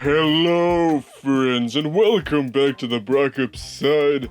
Hello, friends, and welcome back to the Brockopp side.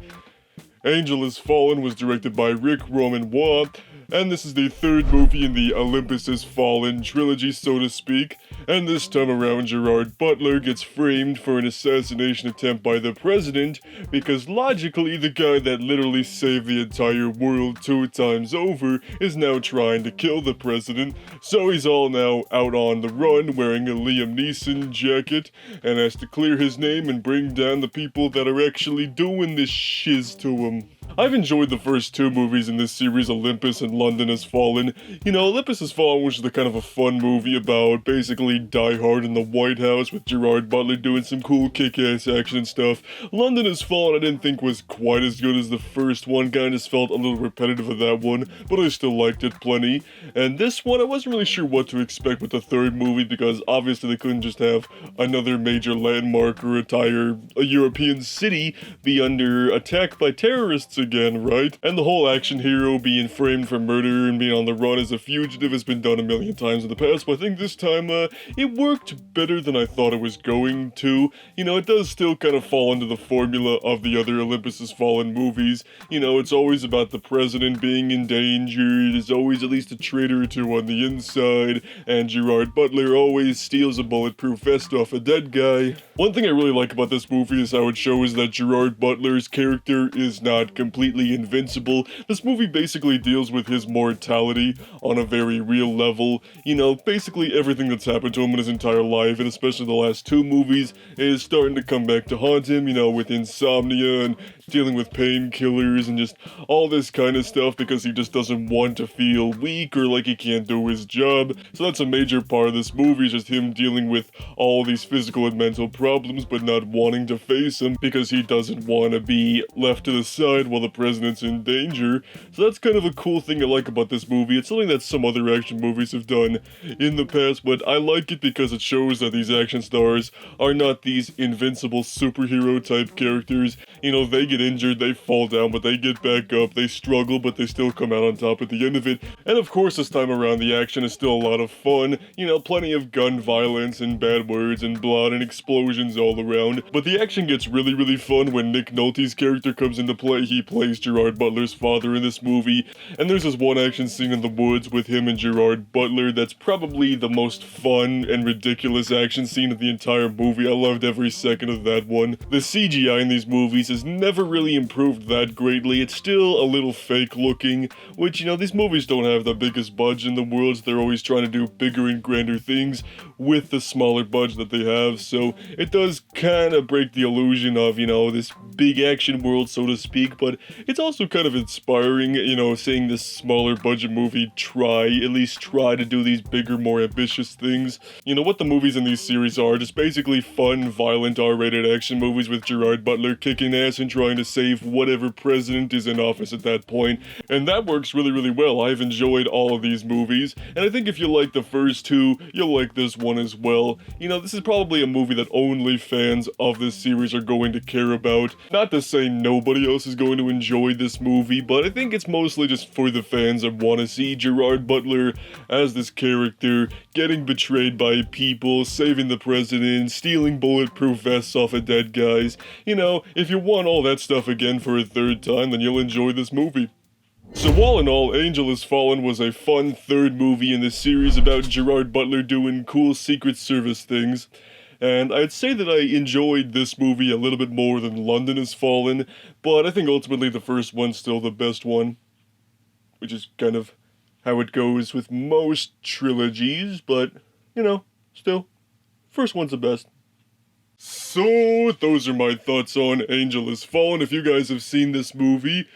Angel Has Fallen was directed by Rick Romanwa, and this is the third movie in the Olympus Has Fallen trilogy, so to speak. And this time around, Gerard Butler gets framed for an assassination attempt by the president, because logically, the guy that literally saved the entire world 2 times over is now trying to kill the president. So he's all now out on the run, wearing a Liam Neeson jacket, and has to clear his name and bring down the people that are actually doing this shiz to him. I've enjoyed the first 2 movies in this series, Olympus and London Has Fallen. You know, Olympus Has Fallen was the kind of a fun movie about basically Die Hard in the White House with Gerard Butler doing some cool kick-ass action stuff. London Has Fallen I didn't think was quite as good as the first one, kinda just felt a little repetitive of that one, but I still liked it plenty. And this one, I wasn't really sure what to expect with the third movie, because obviously they couldn't just have another major landmark or a European city be under attack by terrorists again, right? And the whole action hero being framed for murder and being on the run as a fugitive has been done a million times in the past, but I think this time, it worked better than I thought it was going to. You know, it does still kind of fall into the formula of the other Olympus Has Fallen movies. You know, it's always about the president being endangered, there's always at least a traitor or 2 on the inside, and Gerard Butler always steals a bulletproof vest off a dead guy. One thing I really like about this movie is how it shows that Gerard Butler's character is not completely invincible. This movie basically deals with his mortality on a very real level. You know, basically everything that's happened to him in his entire life, and especially the last 2 movies, is starting to come back to haunt him, you know, with insomnia and dealing with painkillers and just all this kind of stuff, because he just doesn't want to feel weak or like he can't do his job. So that's a major part of this movie, is just him dealing with all these physical and mental problems, but not wanting to face them because he doesn't want to be left to the side while the president's in danger. So that's kind of a cool thing I like about this movie. It's something that some other action movies have done in the past, but I like it because it shows that these action stars are not these invincible superhero type characters. You know, they get injured, they fall down, but they get back up, they struggle, but they still come out on top at the end of it. And of course, this time around, the action is still a lot of fun. You know, plenty of gun violence and bad words and blood and explosions all around. But the action gets really, really fun when Nick Nolte's character comes into play. He plays Gerard Butler's father in this movie. And there's this one action scene in the woods with him and Gerard Butler that's probably the most fun and ridiculous action scene of the entire movie. I loved every second of that one. The CGI in these movies has never really improved that greatly. It's still a little fake looking, which, you know, these movies don't have the biggest budget in the world, so they're always trying to do bigger and grander things with the smaller budget that they have, so it does kind of break the illusion of, you know, this big action world, so to speak, but it's also kind of inspiring, you know, seeing this smaller budget movie at least try to do these bigger, more ambitious things. You know, what the movies in these series are, just basically fun, violent, R-rated action movies with Gerard Butler kicking ass and trying to save whatever president is in office at that point, and that works really, really well. I've enjoyed all of these movies, and I think if you like the first 2, you'll like this one as well. You know, this is probably a movie that only fans of this series are going to care about. Not to say nobody else is going to enjoy this movie, but I think it's mostly just for the fans that want to see Gerard Butler as this character getting betrayed by people, saving the president, stealing bulletproof vests off of dead guys. You know, if you want all that stuff again for a 3rd time, then you'll enjoy this movie. So all in all, Angel Has Fallen was a fun 3rd movie in this series about Gerard Butler doing cool Secret Service things. And I'd say that I enjoyed this movie a little bit more than London Has Fallen, but I think ultimately the first one's still the best one, which is kind of how it goes with most trilogies, but, you know, still, first one's the best. So, those are my thoughts on Angel Has Fallen. If you guys have seen this movie,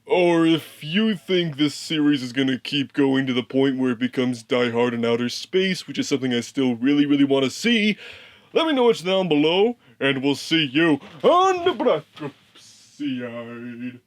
or if you think this series is gonna keep going to the point where it becomes Die Hard in outer space, which is something I still really, really want to see, let me know what's down below, and we'll see you on the Brockopp side.